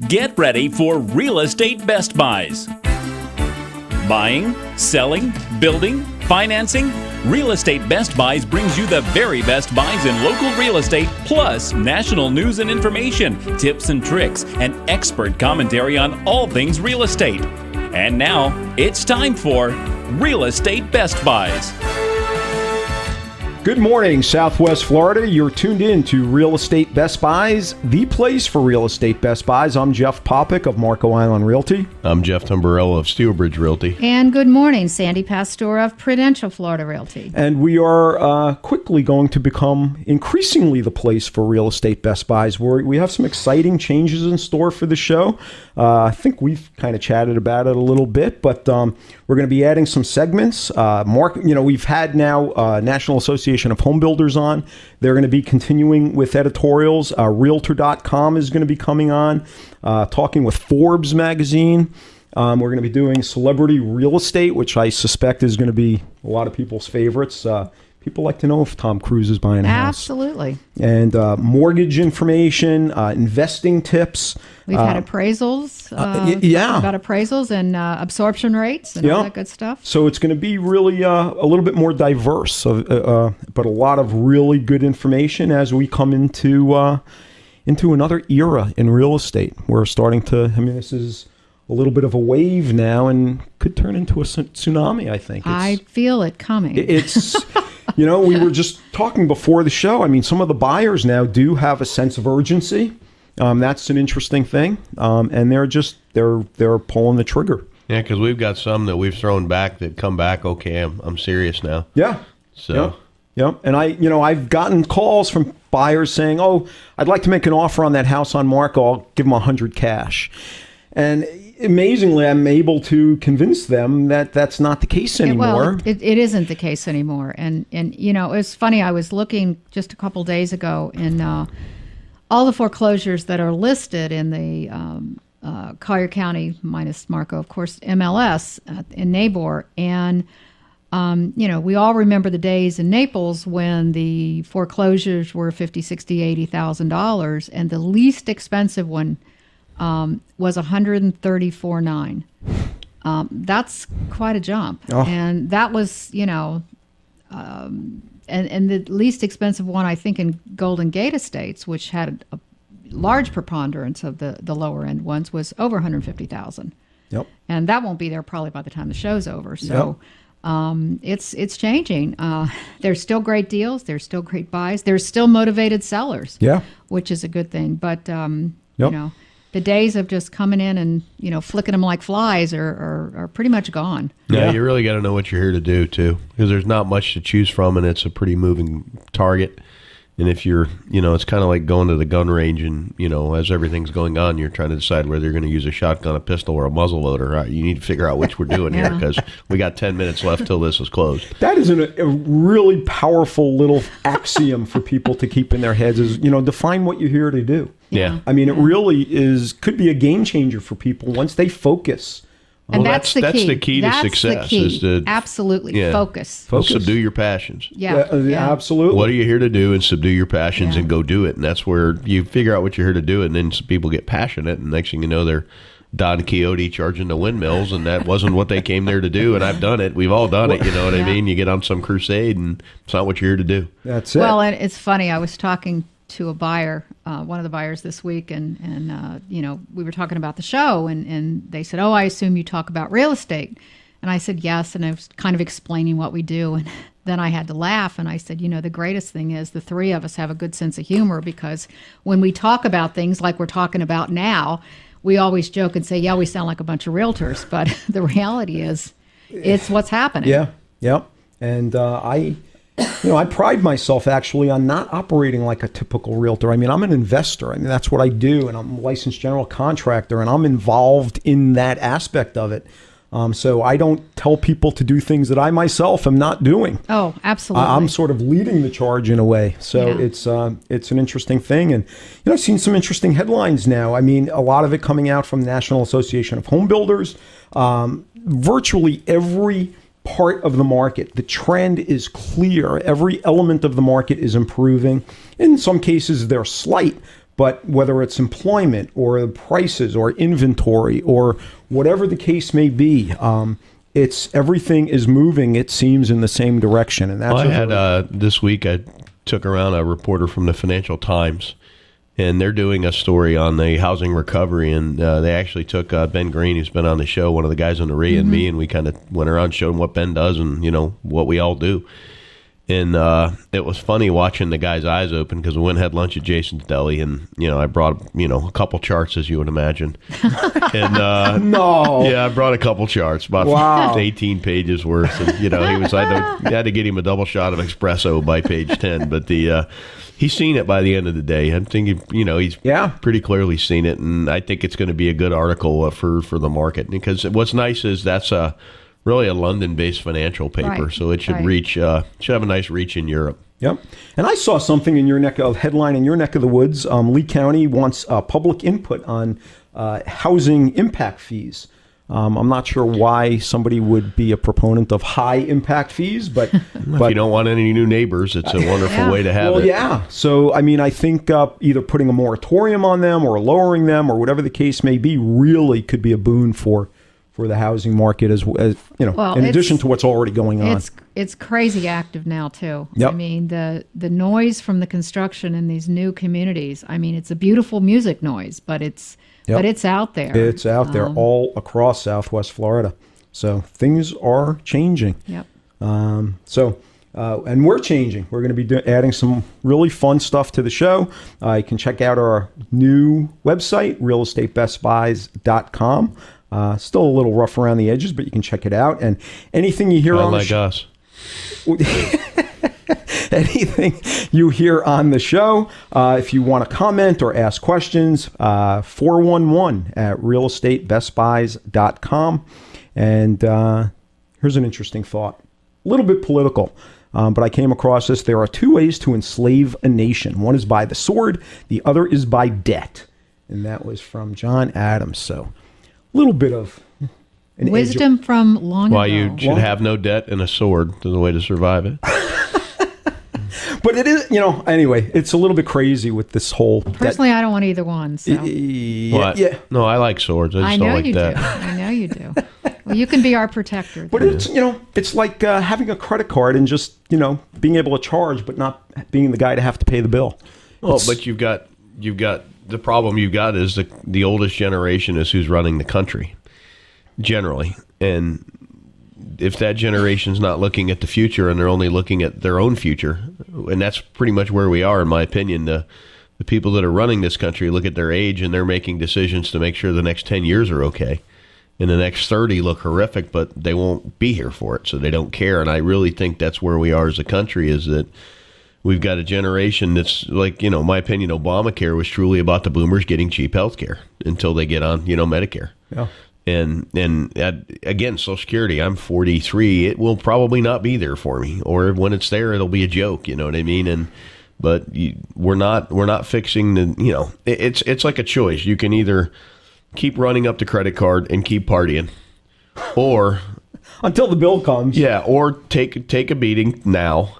Get ready for Real Estate Best Buys. Buying, selling, building, financing. Real Estate Best Buys brings you the very best buys in local real estate, plus national news and information, tips and tricks, and expert commentary on all things real estate. And now, it's time for Real Estate Best Buys. Good morning, Southwest Florida. You're tuned in to Real Estate Best Buys, the place for Real Estate Best Buys. I'm Jeff Popick of Marco Island Realty. I'm Jeff Tumbarella of Steelbridge Realty. And good morning, Sandy Pastor of Prudential Florida Realty. And we are quickly going to become increasingly the place for Real Estate Best Buys. We have some exciting changes in store for the show. I think we've kind of chatted about it a little bit, but we're going to be adding some segments. We've had now National Association of Home Builders on. They're going to be continuing with editorials. Realtor.com is going to be coming on, talking with Forbes magazine. We're going to be doing celebrity real estate, which I suspect is going to be a lot of people's favorites. People like to know if Tom Cruise is buying a house. Absolutely. And mortgage information, investing tips. We've had appraisals. About appraisals and absorption rates and all that good stuff. So it's going to be really a little bit more diverse, but a lot of really good information as we come into another era in real estate. We're starting to, this is a little bit of a wave now and could turn into a tsunami, I think. I feel it coming. It's... we were just talking before the show. Some of the buyers now do have a sense of urgency. That's an interesting thing. And they're pulling the trigger. Yeah, because we've got some that we've thrown back that come back, okay, I'm serious now. Yeah. So. Yeah. And I've gotten calls from buyers saying, oh, I'd like to make an offer on that house on Marco. I'll give them $100 cash. And amazingly, I'm able to convince them that that's not the case anymore. Well, it isn't the case anymore. And it's funny. I was looking just a couple days ago in all the foreclosures that are listed in the Collier County, minus Marco, of course, MLS in NABOR. And, we all remember the days in Naples when the foreclosures were $50,000, $60,000, $80,000, and the least expensive one was $134,900. That's quite a jump. Oh. And that was, and the least expensive one, I think, in Golden Gate Estates, which had a large preponderance of the lower end ones, was over $150,000. Yep. And that won't be there probably by the time the show's over. So it's changing. There's still great deals. There's still great buys. There's still motivated sellers. Yeah. Which is a good thing. But, the days of just coming in and, flicking them like flies are pretty much gone. Yeah, you really got to know what you're here to do, too, because there's not much to choose from, and it's a pretty moving target. And if you're, it's kind of like going to the gun range and, as everything's going on, you're trying to decide whether you're going to use a shotgun, a pistol, or a muzzle loader. Right? You need to figure out which we're doing here because we got 10 minutes left till this is closed. That is a really powerful little axiom for people to keep in their heads is, define what you're here to do. Yeah. It really could be a game changer for people once they focus. And that's the key to success. Is to absolutely focus. Subdue your passions. Yeah, absolutely. What are you here to do? And subdue your passions and go do it. And that's where you figure out what you're here to do. And then people get passionate. And next thing you know, they're Don Quixote charging the windmills. And that wasn't what they came there to do. And I've done it. We've all done it. You know what I mean? You get on some crusade and it's not what you're here to do. That's it. Well, and it's funny. I was talking to a buyer, one of the buyers this week, and we were talking about the show, and they said, oh, I assume you talk about real estate. And I said, yes, and I was kind of explaining what we do, and then I had to laugh, and I said, the greatest thing is the three of us have a good sense of humor, because when we talk about things like we're talking about now, we always joke and say, yeah, we sound like a bunch of realtors, but the reality is it's what's happening. Yeah. And I pride myself actually on not operating like a typical realtor. I'm an investor. That's what I do, and I'm a licensed general contractor, and I'm involved in that aspect of it. So I don't tell people to do things that I myself am not doing. Oh, absolutely. I'm sort of leading the charge in a way. So it's an interesting thing. And, I've seen some interesting headlines now. A lot of it coming out from the National Association of Home Builders. Virtually every part of the market, the trend is clear. Every element of the market is improving. In some cases, they're slight, But whether it's employment or the prices or inventory or whatever the case may be, it's everything is moving, it seems, in the same direction. And that's I had this week, I took around a reporter from the Financial Times, and they're doing a story on the housing recovery. And they actually took Ben Green, who's been on the show, one of the guys on the Ray and me, and we kind of went around showing what Ben does and, what we all do. And it was funny watching the guy's eyes open because we went and had lunch at Jason's Deli, and I brought a couple charts, as you would imagine. And no, yeah, I brought a couple charts, about 18 pages worth. And he was I had to get him a double shot of espresso by page 10, but he's seen it by the end of the day. I'm thinking, he's pretty clearly seen it, and I think it's going to be a good article for the market, because what's nice is that's really a London-based financial paper, so it should reach should have a nice reach in Europe. Yep. And I saw something in your headline in your neck of the woods. Lee County wants public input on housing impact fees. I'm not sure why somebody would be a proponent of high impact fees, but if you don't want any new neighbors, it's a wonderful way to have it. Well, yeah. So, I think either putting a moratorium on them or lowering them or whatever the case may be really could be a boon for the housing market, as in addition to what's already going on. It's crazy active now too. Yep. The noise from the construction in these new communities. It's a beautiful music noise, but it's out there. It's out there all across Southwest Florida. So things are changing. Yep. And we're changing. We're going to be adding some really fun stuff to the show. You can check out our new website, realestatebestbuys.com. Still a little rough around the edges, but you can check it out. And anything you hear us. Anything you hear on the show, if you want to comment or ask questions, 411-realestatebestbuys.com. And here's an interesting thought. A little bit political, but I came across this. There are two ways to enslave a nation. One is by the sword. The other is by debt. And that was from John Adams. So little bit of wisdom from long ago. Why you should have no debt and a sword is the way to survive it. But it is, anyway, it's a little bit crazy with this whole. Personally, I don't want either one. So. Yeah. No, I like swords. I just don't like that. I know you do. Well, you can be our protector. But it's, it's like having a credit card and just, being able to charge, but not being the guy to have to pay the bill. Well, but you've got the problem you've got is the oldest generation is who's running the country, generally. And if that generation's not looking at the future and they're only looking at their own future, and that's pretty much where we are, in my opinion, the people that are running this country look at their age and they're making decisions to make sure the next 10 years are okay. And the next 30 look horrific, but they won't be here for it, so they don't care. And I really think that's where we are as a country, is that we've got a generation that's like, my opinion, Obamacare was truly about the boomers getting cheap health care until they get on, Medicare. Yeah. And again, Social Security, I'm 43. It will probably not be there for me, or when it's there, it'll be a joke. You know what I mean? But we're not fixing the, it's like a choice. You can either keep running up the credit card and keep partying, or until the bill comes. Yeah. Or take a beating now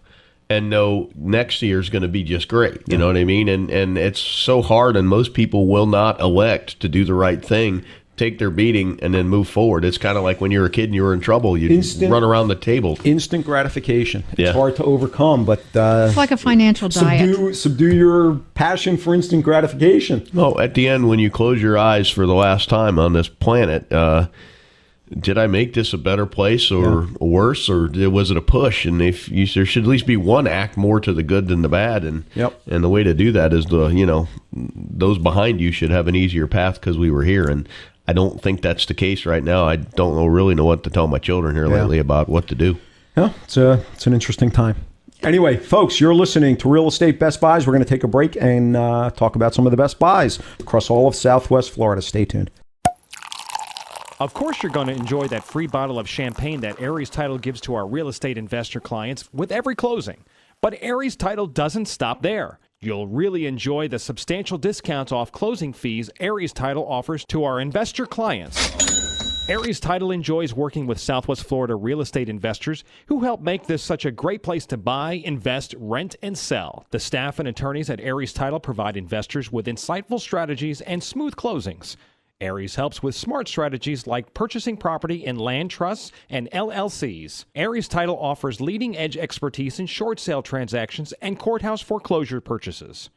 and know next year is going to be just great. You know what I mean? And it's so hard, and most people will not elect to do the right thing, take their beating, and then move forward. It's kind of like when you were a kid and you were in trouble, you'd run around the table. Instant gratification. It's hard to overcome, but it's like a financial diet. Subdue your passion for instant gratification. Oh, at the end, when you close your eyes for the last time on this planet, did I make this a better place or worse, or was it a push? And there should at least be one act more to the good than the bad, and the way to do that is those behind you should have an easier path because we were here, and I don't think that's the case right now. I don't really know what to tell my children here lately about what to do. Yeah, it's an interesting time. Anyway, folks, you're listening to Real Estate Best Buys. We're going to take a break and talk about some of the best buys across all of Southwest Florida. Stay tuned. Of course, you're going to enjoy that free bottle of champagne that Aries Title gives to our real estate investor clients with every closing. But Aries Title doesn't stop there. You'll really enjoy the substantial discounts off closing fees Aries Title offers to our investor clients. Aries Title enjoys working with Southwest Florida real estate investors who help make this such a great place to buy, invest, rent, and sell. The staff and attorneys at Aries Title provide investors with insightful strategies and smooth closings. Aries helps with smart strategies like purchasing property in land trusts and LLCs. Aries Title offers leading-edge expertise in short sale transactions and courthouse foreclosure purchases.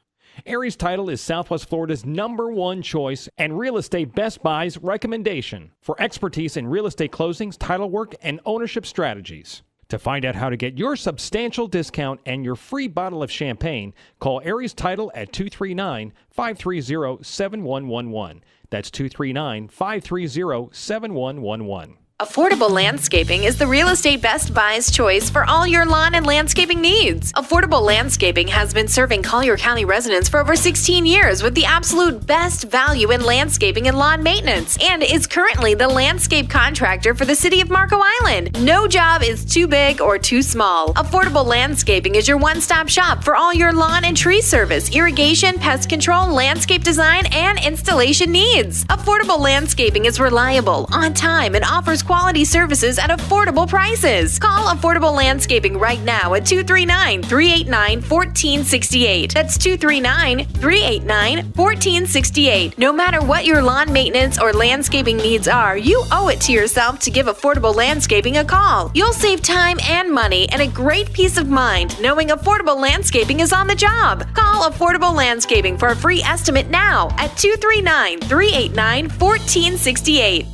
Aries Title is Southwest Florida's #1 choice and Real Estate Best Buy's recommendation for expertise in real estate closings, title work, and ownership strategies. To find out how to get your substantial discount and your free bottle of champagne, call Aries Title at 239-530-7111. That's 239-530-7111. Affordable Landscaping is the Real Estate Best Buy's choice for all your lawn and landscaping needs. Affordable Landscaping has been serving Collier County residents for over 16 years with the absolute best value in landscaping and lawn maintenance, and is currently the landscape contractor for the city of Marco Island. No job is too big or too small. Affordable Landscaping is your one-stop shop for all your lawn and tree service, irrigation, pest control, landscape design, and installation needs. Affordable Landscaping is reliable, on time, and offers quality services at affordable prices. Call Affordable Landscaping right now at 239-389-1468. That's 239-389-1468. No matter what your lawn maintenance or landscaping needs are, you owe it to yourself to give Affordable Landscaping a call. You'll save time and money and a great peace of mind knowing Affordable Landscaping is on the job. Call Affordable Landscaping for a free estimate now at 239-389-1468.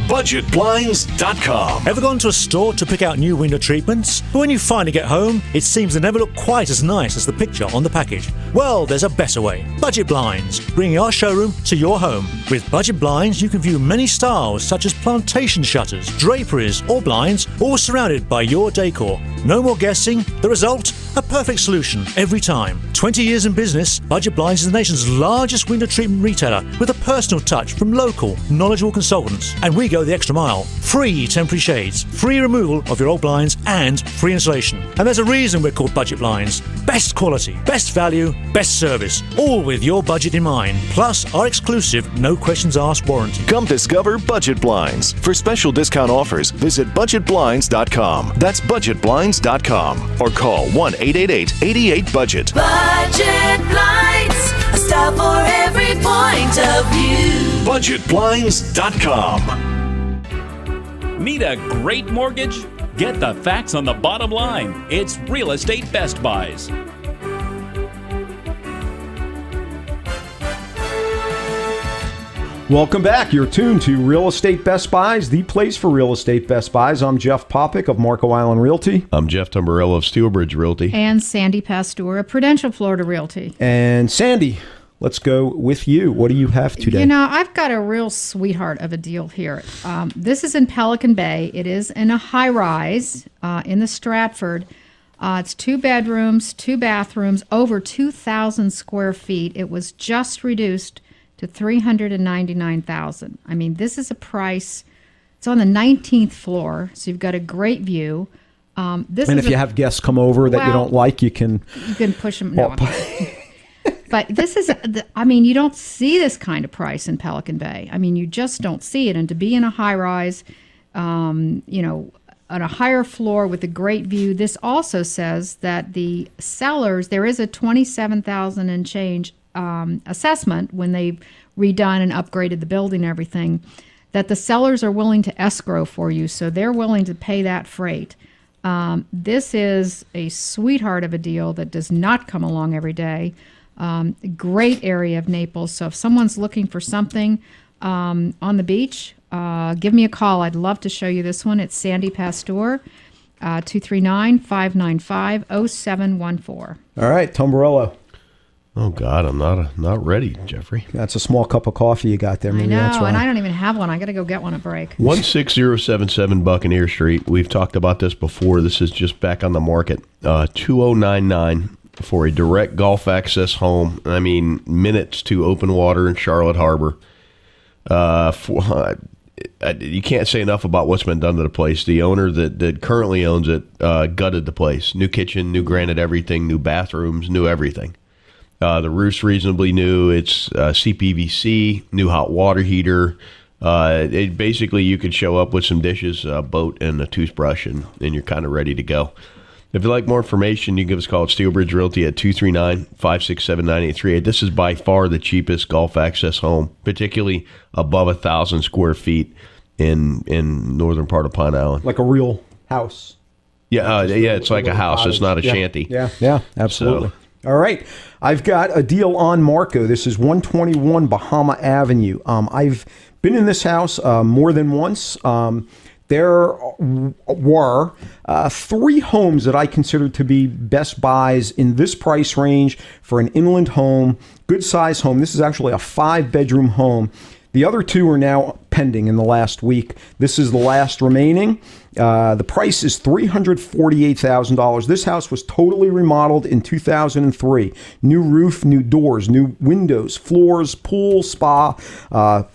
BudgetBlinds.com. Ever gone to a store to pick out new window treatments? But when you finally get home, it seems they never look quite as nice as the picture on the package. Well, there's a better way. Budget Blinds, bringing our showroom to your home. With Budget Blinds, you can view many styles such as plantation shutters, draperies, or blinds, all surrounded by your decor. No more guessing. The result? A perfect solution every time. 20 years in business, Budget Blinds is the nation's largest window treatment retailer with a personal touch from local, knowledgeable consultants. And we go the extra mile. Free temporary shades, free removal of your old blinds, and free installation. And there's a reason we're called Budget Blinds. Best quality, best value, best service, all with your budget in mind. Plus our exclusive, no questions asked warranty. Come discover Budget Blinds. For special discount offers, visit BudgetBlinds.com. That's BudgetBlinds.com. Or call 1-888-88-BUDGET. Budget Blinds, a style for every point of view. BudgetBlinds.com. Need a great mortgage? Get the facts on the bottom line. It's Real Estate Best Buys. Welcome back. You're tuned to Real Estate Best Buys, the place for real estate Best Buys. I'm Jeff Popick of Marco Island Realty. I'm Jeff Tamburello of Steelbridge Realty. And Sandy Pastor of Prudential Florida Realty. And Sandy, let's go with you. What do you have today? You know, I've got a real sweetheart of a deal here. This is in Pelican Bay. It is in a high-rise in the Stratford. It's 2 bedrooms, 2 bathrooms, over 2,000 square feet. It was just reduced to $399,000. I mean, this is a price. It's on the 19th floor, so you've got a great view. If you have guests come over that you don't like, you can push them. No, but this is, I mean, you don't see this kind of price in Pelican Bay. I mean, you just don't see it. And to be in a high rise, on a higher floor with a great view, this also says that the sellers, there is a $27,000 and change assessment when they've redone and upgraded the building and everything, that the sellers are willing to escrow for you. So they're willing to pay that freight. This is a sweetheart of a deal that does not come along every day. Great area of Naples. So if someone's looking for something on the beach, give me a call. I'd love to show you this one. It's Sandy Pastor, 239-595-0714. All right, Tamburello. Oh God, I'm not ready, Jeffrey. That's a small cup of coffee you got there. I Maybe know, that's why. and I don't even have one. I got to go get one at break. 16077 Buccaneer Street. We've talked about this before. This is just back on the market. 2099 for a direct Gulf access home. I mean, minutes to open water in Charlotte Harbor. You can't say enough about what's been done to the place. The owner that currently owns it gutted the place. New kitchen, new granite everything, new bathrooms, new everything. The roof's reasonably new. It's CPVC, new hot water heater, Basically, you could show up with some dishes, a boat, and a toothbrush, and you're kind of ready to go. If you'd like more information, you can give us a call at Steel Bridge Realty at 239-567-9838. This is by far the cheapest golf access home, particularly above 1,000 square feet in northern part of Pine Island. Like a real house. Yeah, it's like a house. It's not a shanty. Yeah, absolutely. All right. I've got a deal on Marco. This is 121 Bahama Avenue. I've been in this house more than once. There were 3 homes that I considered to be best buys in this price range for an inland home, good size home. This is actually a 5-bedroom home. The other 2 are now pending in the last week. This is the last remaining. The price is $348,000. This house was totally remodeled in 2003. New roof, new doors, new windows, floors, pool, spa,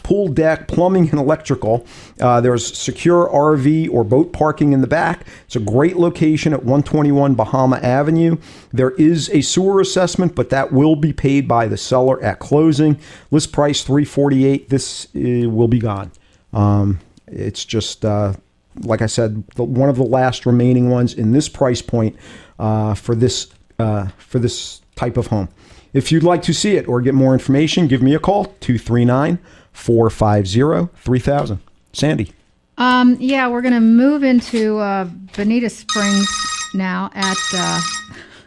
pool deck, plumbing, and electrical. There's secure RV or boat parking in the back. It's a great location at 121 Bahama Avenue. There is a sewer assessment, but that will be paid by the seller at closing. List price $348,000. This will be gone. It's just... like I said, one of the last remaining ones in this price point for this type of home. If you'd like to see it or get more information, give me a call, 239-450-3000. Sandy. We're going to move into Bonita Springs now at...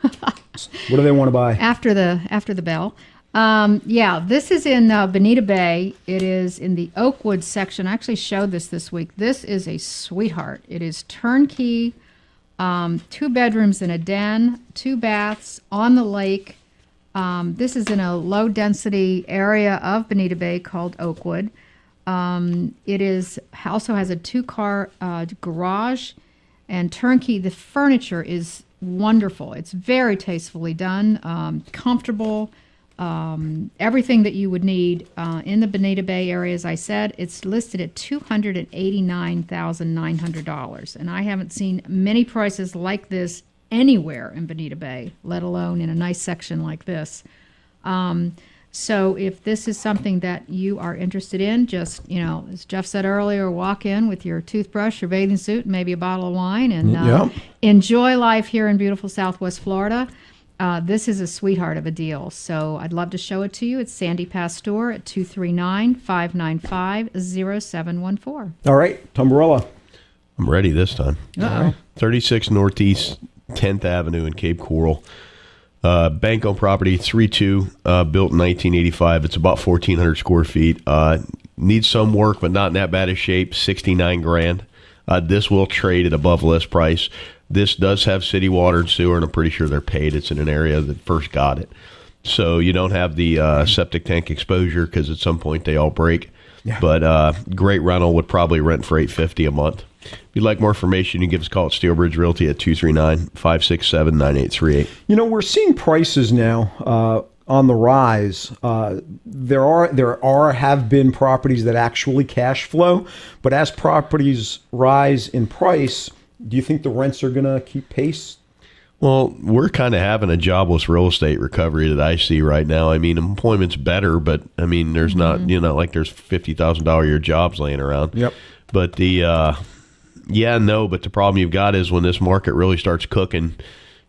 what do they want to buy? After the bell. This is in Bonita Bay. It is in the Oakwood section. I actually showed this week. This is a sweetheart. It is turnkey, 2 bedrooms and a den, 2 baths on the lake. This is in a low-density area of Bonita Bay called Oakwood. It also has a 2-car garage and turnkey. The furniture is wonderful. It's very tastefully done, comfortable. Everything that you would need in the Bonita Bay area, as I said, it's listed at $289,900. And I haven't seen many prices like this anywhere in Bonita Bay, let alone in a nice section like this. So if this is something that you are interested in, just, as Jeff said earlier, walk in with your toothbrush, your bathing suit, and maybe a bottle of wine, and enjoy life here in beautiful Southwest Florida. This is a sweetheart of a deal, so I'd love to show it to you. It's Sandy Pastor at 239-595-0714. All right, Tumbarella. I'm ready this time. Uh-oh. 36 Northeast 10th Avenue in Cape Coral. Bank-owned property, 3-2, built in 1985. It's about 1,400 square feet. Needs some work, but not in that bad a shape. $69,000. This will trade at above list price. This does have city water and sewer, and I'm pretty sure they're paid. It's in an area that first got it. So you don't have the septic tank exposure because at some point they all break. Yeah. But great rental, would probably rent for $850 a month. If you'd like more information, you can give us a call at Steel Bridge Realty at 239-567-9838. We're seeing prices now on the rise. There have been properties that actually cash flow, but as properties rise in price, do you think the rents are going to keep pace? Well, we're kind of having a jobless real estate recovery that I see right now. I mean, employment's better, but I mean, there's not, like there's $50,000 a year jobs laying around. Yep. But but the problem you've got is when this market really starts cooking,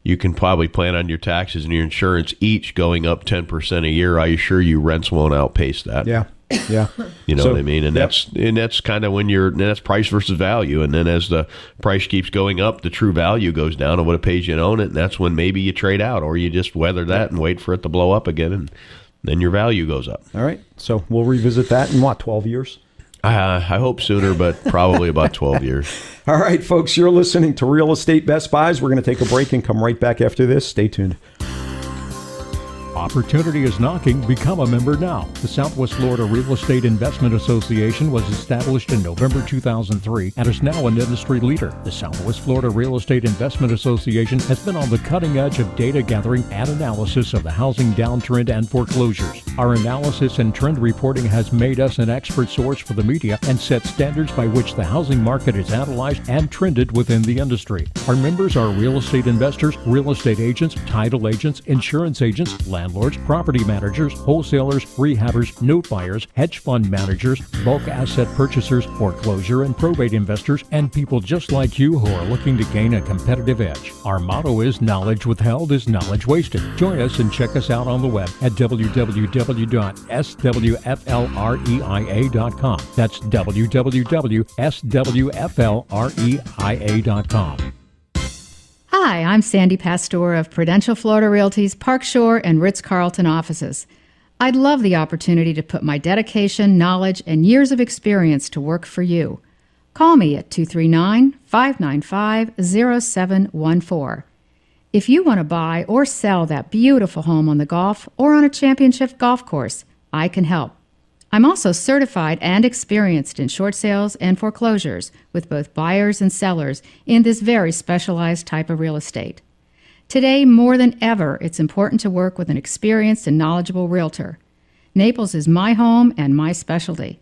you can probably plan on your taxes and your insurance each going up 10% a year. I assure you rents won't outpace that. Yeah. Yeah. You know what I mean? And that's kind of when that's price versus value. And then as the price keeps going up, the true value goes down of what it pays you to own it. And that's when maybe you trade out or you just weather that and wait for it to blow up again. And then your value goes up. All right. So we'll revisit that in 12 years? I hope sooner, but probably about 12 years. All right, folks, you're listening to Real Estate Best Buys. We're going to take a break and come right back after this. Stay tuned. Opportunity is knocking. Become a member now. The Southwest Florida Real Estate Investment Association was established in November 2003 and is now an industry leader. The Southwest Florida Real Estate Investment Association has been on the cutting edge of data gathering and analysis of the housing downtrend and foreclosures. Our analysis and trend reporting has made us an expert source for the media and set standards by which the housing market is analyzed and trended within the industry. Our members are real estate investors, real estate agents, title agents, insurance agents, landlords, landlords, property managers, wholesalers, rehabbers, note buyers, hedge fund managers, bulk asset purchasers, foreclosure and probate investors, and people just like you who are looking to gain a competitive edge. Our motto is knowledge withheld is knowledge wasted. Join us and check us out on the web at www.swflreia.com. That's www.swflreia.com. Hi, I'm Sandy Pastor of Prudential Florida Realty's Park Shore and Ritz-Carlton offices. I'd love the opportunity to put my dedication, knowledge, and years of experience to work for you. Call me at 239-595-0714. If you want to buy or sell that beautiful home on the Gulf or on a championship golf course, I can help. I'm also certified and experienced in short sales and foreclosures with both buyers and sellers in this very specialized type of real estate. Today, more than ever, it's important to work with an experienced and knowledgeable realtor. Naples is my home and my specialty.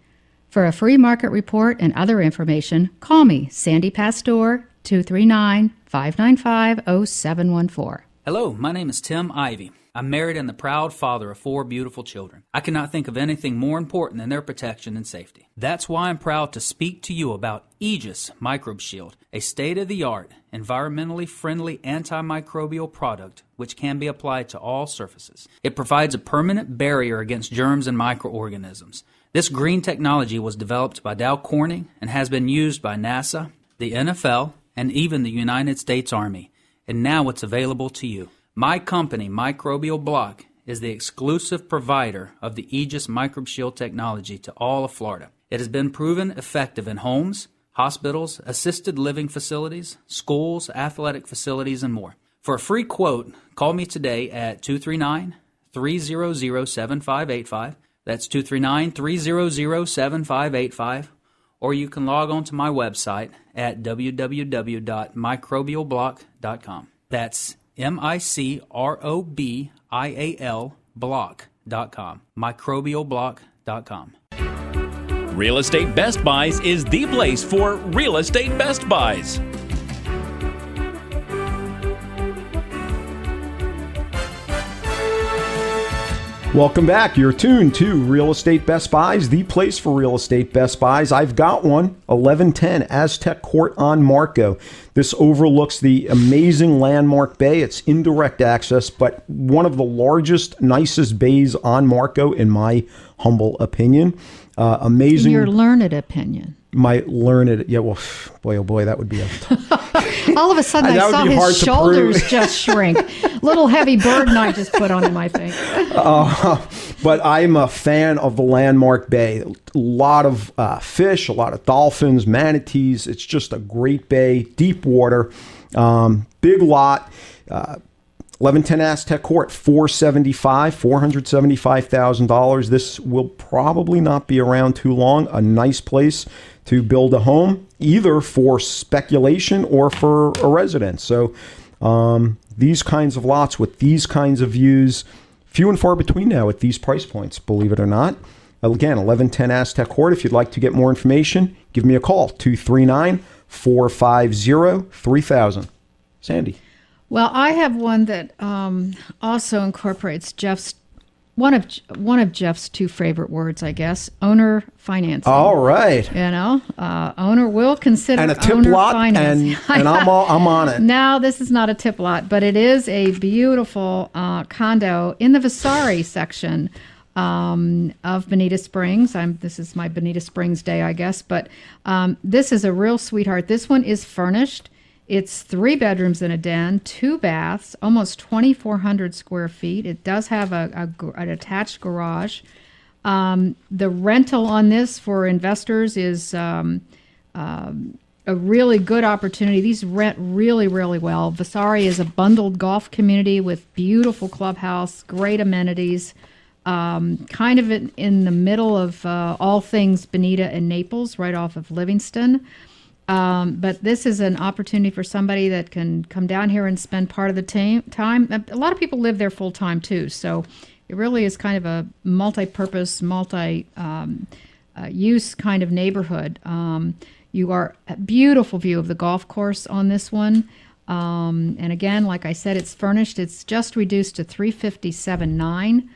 For a free market report and other information, call me, Sandy Pastor, 239-595-0714. Hello, my name is Tim Ivey. I'm married and the proud father of 4 beautiful children. I cannot think of anything more important than their protection and safety. That's why I'm proud to speak to you about Aegis Microbe Shield, a state-of-the-art, environmentally friendly antimicrobial product which can be applied to all surfaces. It provides a permanent barrier against germs and microorganisms. This green technology was developed by Dow Corning and has been used by NASA, the NFL, and even the United States Army. And now it's available to you. My company, Microbial Block, is the exclusive provider of the Aegis Microbe Shield technology to all of Florida. It has been proven effective in homes, hospitals, assisted living facilities, schools, athletic facilities, and more. For a free quote, call me today at 239-300-7585. That's 239-300-7585. Or you can log on to my website at www.microbialblock.com. That's MICROBIAL block.com. Microbialblock.com. Real Estate Best Buys is the place for Real Estate Best Buys. Welcome back. You're tuned to Real Estate Best Buys, the place for Real Estate Best Buys. I've got one, 1110 Aztec Court on Marco. This overlooks the amazing landmark bay. It's indirect access, but one of the largest, nicest bays on Marco, in my humble opinion. Amazing. Your learned opinion. My learned, yeah, well, boy, oh boy, that would be a... All of a sudden, I saw his shoulders just shrink. Little heavy burden I just put onto my face. But I'm a fan of the landmark bay. A lot of fish, a lot of dolphins, manatees. It's just a great bay, deep water, big lot. 1110 Aztec Court, $475,000. This will probably not be around too long. A nice place to build a home, either for speculation or for a residence. So these kinds of lots with these kinds of views, few and far between now at these price points, believe it or not. Again, 1110 Aztec Court. If you'd like to get more information, give me a call, 239-450-3000. Sandy. Well, I have one that also incorporates one of Jeff's 2 favorite words, I guess, owner financing. All right. You know, owner will consider and a tip owner lot, financing. and I'm on it. No, this is not a tip lot, but it is a beautiful condo in the Vasari section of Bonita Springs. This is my Bonita Springs day, I guess, but this is a real sweetheart. This one is furnished. It's 3 bedrooms and a den, 2 baths, almost 2,400 square feet. It does have an attached garage. The rental on this for investors is a really good opportunity. These rent really, really well. Vasari is a bundled golf community with beautiful clubhouse, great amenities, kind of in the middle of all things Bonita and Naples, right off of Livingston. But this is an opportunity for somebody that can come down here and spend part of the time. A lot of people live there full time too, so it really is kind of a multi-purpose, multi-use kind of neighborhood. You are a beautiful view of the golf course on this one. And again, like I said, it's furnished. It's just reduced to $357,900.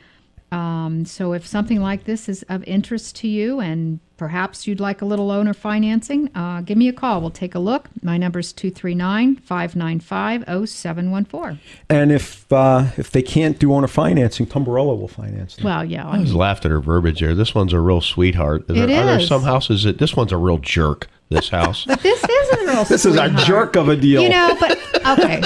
So if something like this is of interest to you and perhaps you'd like a little owner financing, give me a call. We'll take a look. My number is 239-595-0714. And if they can't do owner financing, Tumbarella will finance them. Well, yeah. I just laughed at her verbiage there. This one's a real sweetheart. Are there some houses that this one's a real jerk? This house. But this is a real This is a jerk of a deal. You know, but okay.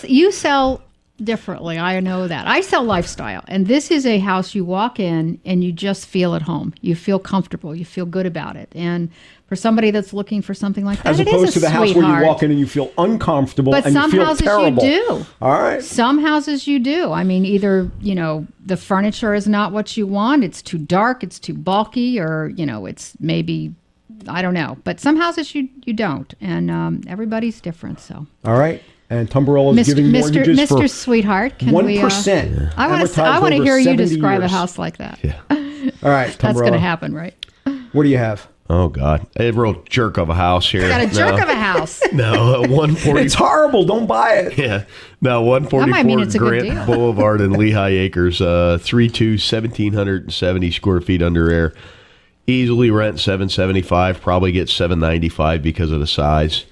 You sell differently. I know that. I sell lifestyle. And this is a house you walk in and you just feel at home. You feel comfortable. You feel good about it. And for somebody that's looking for something like that, as opposed to the house where you walk in and you feel uncomfortable and you feel terrible. But some houses you do. All right. Some houses you do. I mean, either, the furniture is not what you want. It's too dark. It's too bulky. Or, it's maybe, I don't know. But some houses you don't. And everybody's different. So. All right. And Tumbarella is giving mortgages for Mr. Sweetheart, can 1%. We? I want to hear you describe a house like that. Yeah. All right, Tumbarella. That's going to happen, right? What do you have? Oh God, a real jerk of a house here. Got a jerk of a house. No, 140. It's horrible. Don't buy it. Yeah. No, 144 Grant Boulevard in Lehigh Acres, 1,770 square feet under air. Easily rent $775. Probably get $795 because of the size.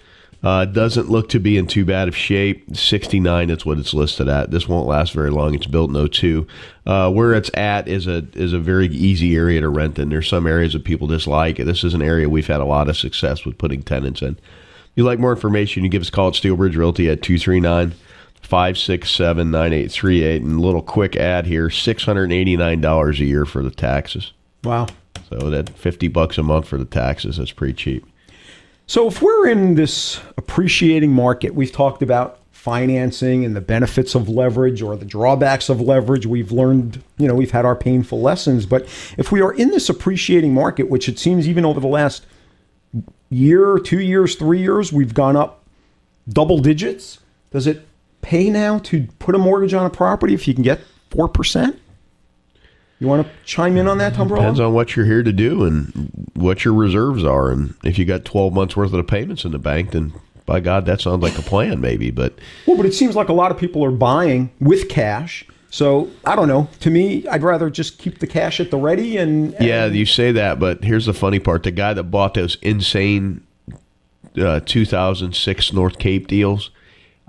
Doesn't look to be in too bad of shape. 69, that's what it's listed at. This won't last very long. It's built in 02. Where it's at is a very easy area to rent in. There's some areas that people dislike. This is an area we've had a lot of success with putting tenants in. If you'd like more information, you give us a call at Steelbridge Realty at 239-567-9838. And a little quick ad here, $689 a year for the taxes. Wow. So that $50 a month for the taxes, that's pretty cheap. So if we're in this appreciating market, we've talked about financing and the benefits of leverage or the drawbacks of leverage. We've learned, we've had our painful lessons. But if we are in this appreciating market, which it seems even over the last year, 2 years, 3 years, we've gone up double digits. Does it pay now to put a mortgage on a property if you can get 4%? You want to chime in on that, Tumbarella? Depends on what you're here to do and what your reserves are. And if you got 12 months worth of the payments in the bank, then by God, that sounds like a plan maybe. But it seems like a lot of people are buying with cash. So I don't know. To me, I'd rather just keep the cash at the ready. And yeah, you say that, but here's the funny part. The guy that bought those insane 2006 North Cape deals,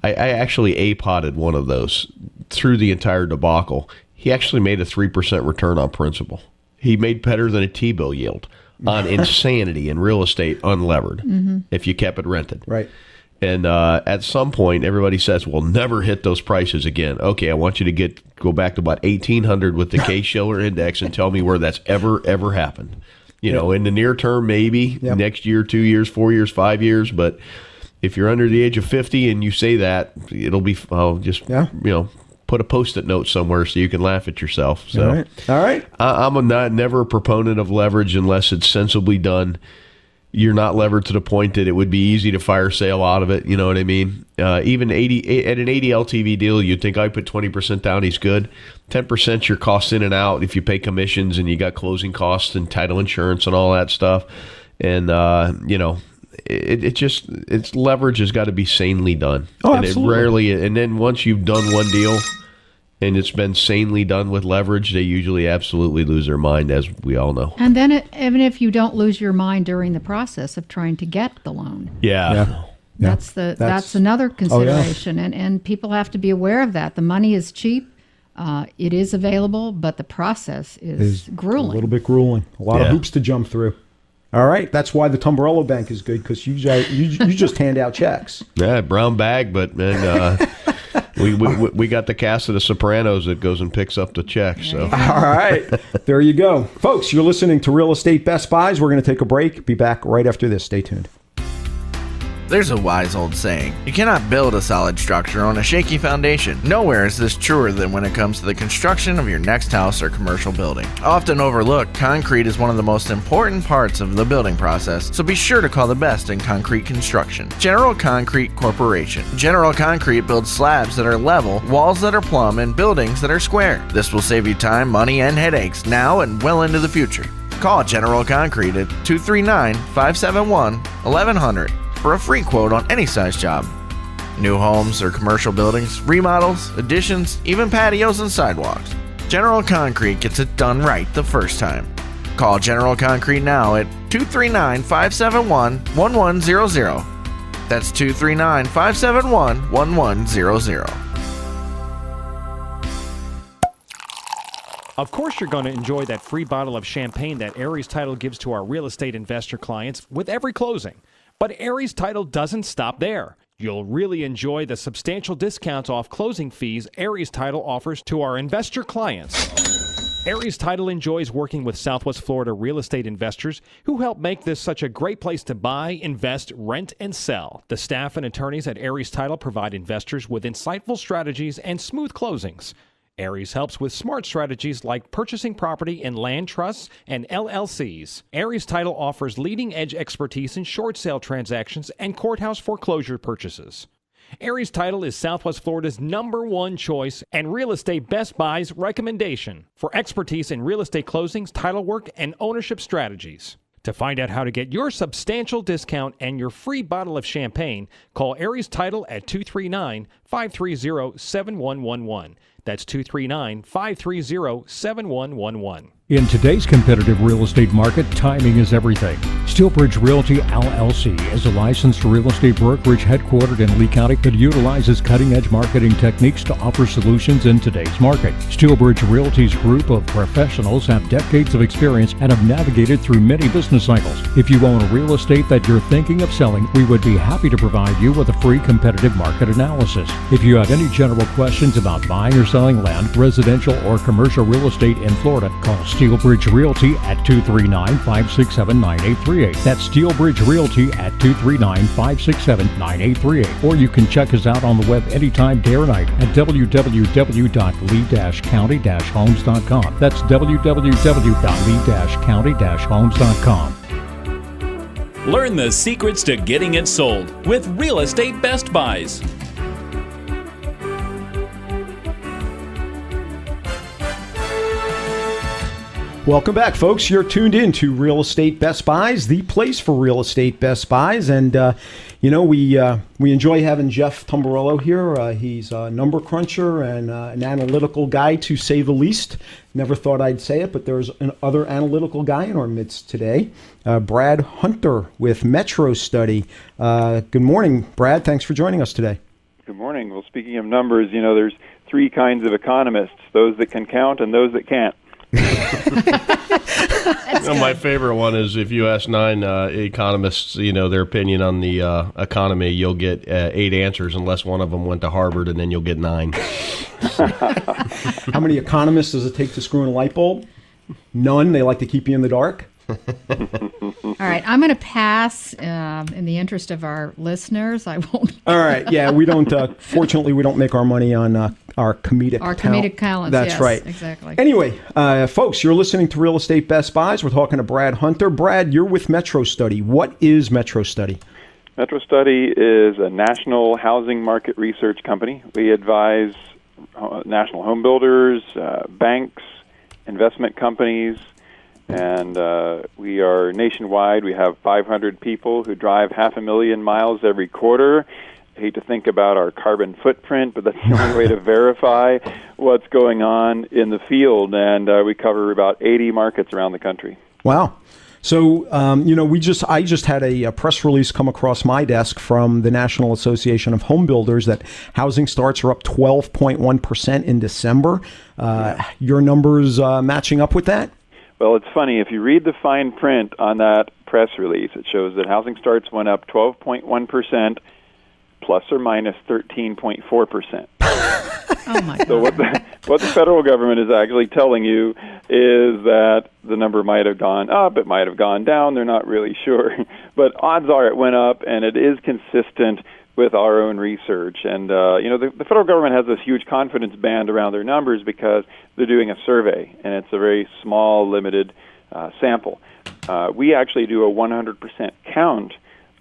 I actually A-potted one of those through the entire debacle. He actually made a 3% return on principal. He made better than a T-bill yield on insanity in real estate unlevered if you kept it rented. Right. And at some point, everybody says, we'll never hit those prices again. Okay, I want you to go back to about 1,800 with the Case-Shiller Index and tell me where that's ever happened. In the near term, maybe next year, 2 years, 4 years, 5 years. But if you're under the age of 50 and you say that, it'll be put a Post-it note somewhere so you can laugh at yourself. So, all right. I'm never a proponent of leverage unless it's sensibly done. You're not levered to the point that it would be easy to fire sale out of it. You know what I mean? Even at an 80 LTV deal, you'd think I put 20% down, he's good. 10% your costs in and out if you pay commissions and you got closing costs and title insurance and all that stuff. And it's leverage has got to be sanely done. Oh, and absolutely. And then once you've done one deal and it's been sanely done with leverage, they usually absolutely lose their mind, as we all know. And then even if you don't lose your mind during the process of trying to get the loan. Yeah. That's another consideration. And people have to be aware of that. The money is cheap. It is available, but the process is grueling. A little bit grueling. A lot of hoops to jump through. All right, that's why the Tumbarella Bank is good, because you just hand out checks. Yeah, brown bag, but man, we got the cast of The Sopranos that goes and picks up the check. So all right, there you go, folks. You're listening to Real Estate Best Buys. We're going to take a break. Be back right after this. Stay tuned. There's a wise old saying, you cannot build a solid structure on a shaky foundation. Nowhere is this truer than when it comes to the construction of your next house or commercial building. Often overlooked, concrete is one of the most important parts of the building process, so be sure to call the best in concrete construction. General Concrete Corporation. General Concrete builds slabs that are level, walls that are plumb, and buildings that are square. This will save you time, money, and headaches now and well into the future. Call General Concrete at 239-571-1100. for a free quote on any size job. New homes or commercial buildings, remodels, additions, even patios and sidewalks. General Concrete gets it done right the first time. Call General Concrete now at 239-571-1100. That's 239-571-1100. Of course, you're going to enjoy that free bottle of champagne that Aries Title gives to our real estate investor clients with every closing. But Aries Title doesn't stop there. You'll really enjoy the substantial discounts off closing fees Aries Title offers to our investor clients. Aries Title enjoys working with Southwest Florida real estate investors who help make this such a great place to buy, invest, rent, and sell. The staff and attorneys at Aries Title provide investors with insightful strategies and smooth closings. Aries helps with smart strategies like purchasing property in land trusts and LLCs. Aries Title offers leading-edge expertise in short sale transactions and courthouse foreclosure purchases. Aries Title is Southwest Florida's #1 choice and Real Estate Best Buy's recommendation for expertise in real estate closings, title work, and ownership strategies. To find out how to get your substantial discount and your free bottle of champagne, call Aries Title at 239-530-7111. That's 239-530-7111. In today's competitive real estate market, timing is everything. Steelbridge Realty LLC is a licensed real estate brokerage headquartered in Lee County that utilizes cutting-edge marketing techniques to offer solutions in today's market. Steelbridge Realty's group of professionals have decades of experience and have navigated through many business cycles. If you own real estate that you're thinking of selling, we would be happy to provide you with a free competitive market analysis. If you have any general questions about buying or selling land, residential or commercial real estate in Florida, call Steelbridge Realty at 239-567-9838. That's Steelbridge Realty at 239-567-9838. Or you can check us out on the web anytime, day or night at www.lee-county-homes.com. That's www.lee-county-homes.com. Learn the secrets to getting it sold with Real Estate Best Buys. Welcome back, folks. You're tuned in to Real Estate Best Buys, the place for real estate Best Buys. And, we enjoy having Jeff Tumbarello here. He's a number cruncher and an analytical guy, to say the least. Never thought I'd say it, but there's another analytical guy in our midst today, Brad Hunter with Metro Study. Good morning, Brad. Thanks for joining us today. Good morning. Well, speaking of numbers, there's three kinds of economists, those that can count and those that can't. My favorite one is if you ask 9 economists, their opinion on the economy, you'll get 8 answers unless one of them went to Harvard, and then you'll get 9. How many economists does it take to screw in a light bulb? None. They like to keep you in the dark. All right, I'm going to pass in the interest of our listeners. I won't. All right, yeah, we don't. Fortunately, we don't make our money on our comedic talents. That's yes, right. Exactly. Anyway, folks, you're listening to Real Estate Best Buys. We're talking to Brad Hunter. Brad, you're with Metro Study. What is Metro Study? Metro Study is a national housing market research company. We advise national home builders, banks, investment companies. And we are nationwide. We have 500 people who drive 500,000 miles every quarter. I hate to think about our carbon footprint, but that's the only way to verify what's going on in the field. And we cover about 80 markets around the country. Wow. So, I just had a press release come across my desk from the National Association of Home Builders that housing starts are up 12.1% in December. Your numbers matching up with that? Well, it's funny. If you read the fine print on that press release, it shows that housing starts went up 12.1%, plus or minus 13.4%. Oh my God. So what the federal government is actually telling you is that the number might have gone up, it might have gone down. They're not really sure, but odds are it went up, and it is consistent with our own research. And, the federal government has this huge confidence band around their numbers because they're doing a survey, and it's a very small, limited sample. We actually do a 100% count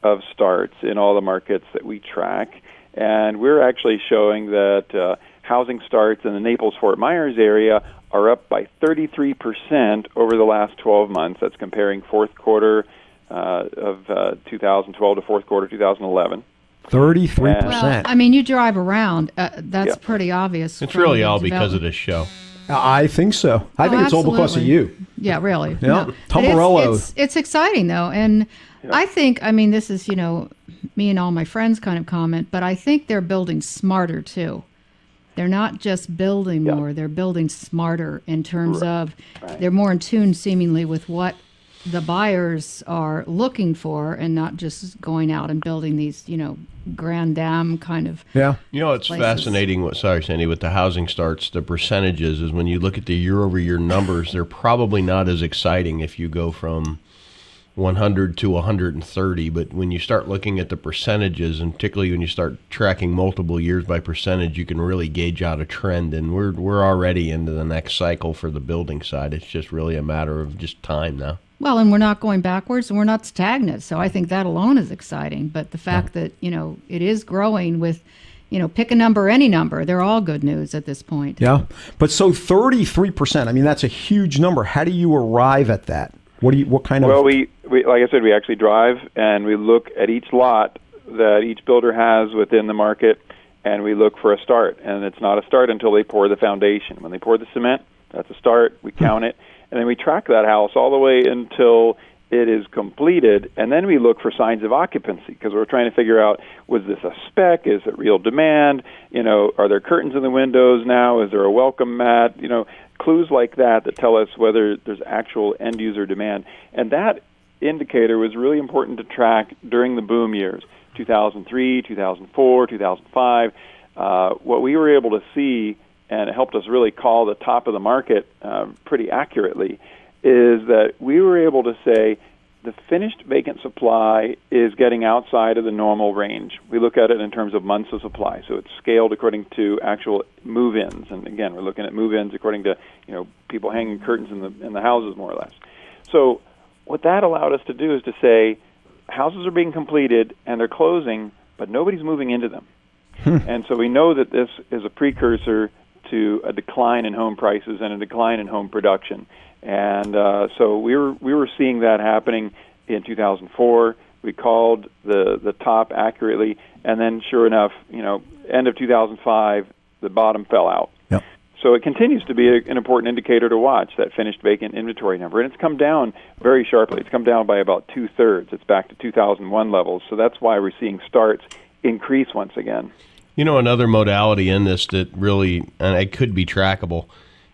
of starts in all the markets that we track, and we're actually showing that housing starts in the Naples-Fort Myers area are up by 33% over the last 12 months. That's comparing fourth quarter of 2012 to fourth quarter 2011. 33%. Well, I mean, you drive around. That's pretty obvious. It's from really the all because of development. this show. I think so. I think it's all because of absolutely. you. Yeah, really. Yeah. No. But Tomborello. It's exciting, though. And I think, I mean, this is, me and all my friends kind of comment, but I think they're building smarter, too. They're not just building more, they're building smarter in terms of they're more in tune, seemingly, with what the buyers are looking for and not just going out and building these, grand dam kind of It's places. fascinating sorry, Sandy, with the housing starts, the percentages is when you look at the year-over-year numbers, they're probably not as exciting if you go from 100 to 130, but when you start looking at the percentages, and particularly when you start tracking multiple years by percentage, you can really gauge out a trend, and we're already into the next cycle for the building side. It's just really a matter of just time now. Well, and we're not going backwards and we're not stagnant. So I think that alone is exciting. But the fact that, it is growing with, pick a number, any number, they're all good news at this point. Yeah. But so 33%, I mean, that's a huge number. How do you arrive at that? What kind of... Well, we like I said, we actually drive and we look at each lot that each builder has within the market, and we look for a start. And it's not a start until they pour the foundation. When they pour the cement, that's a start. We count it. And then we track that house all the way until it is completed, and then we look for signs of occupancy because we're trying to figure out, was this a spec? Is it real demand? Are there curtains in the windows now? Is there a welcome mat? Clues like that tell us whether there's actual end-user demand. And that indicator was really important to track during the boom years, 2003, 2004, 2005. What we were able to see, and it helped us really call the top of the market pretty accurately, is that we were able to say the finished vacant supply is getting outside of the normal range. We look at it in terms of months of supply, so it's scaled according to actual move-ins. And again, we're looking at move-ins according to people hanging curtains in the houses, more or less. So what that allowed us to do is to say houses are being completed and they're closing, but nobody's moving into them. And so we know that this is a precursor to a decline in home prices and a decline in home production. And so we were seeing that happening in 2004. We called the top accurately, and then sure enough, end of 2005, the bottom fell out. Yep. So it continues to be an important indicator to watch, that finished vacant inventory number. And it's come down very sharply. It's come down by about 2/3. It's back to 2001 levels. So that's why we're seeing starts increase once again. Another modality in this that really, and it could be trackable,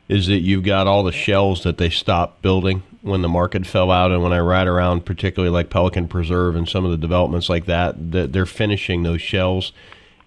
is that you've got all the shells that they stopped building when the market fell out. And when I ride around, particularly like Pelican Preserve and some of the developments like that, they're finishing those shells.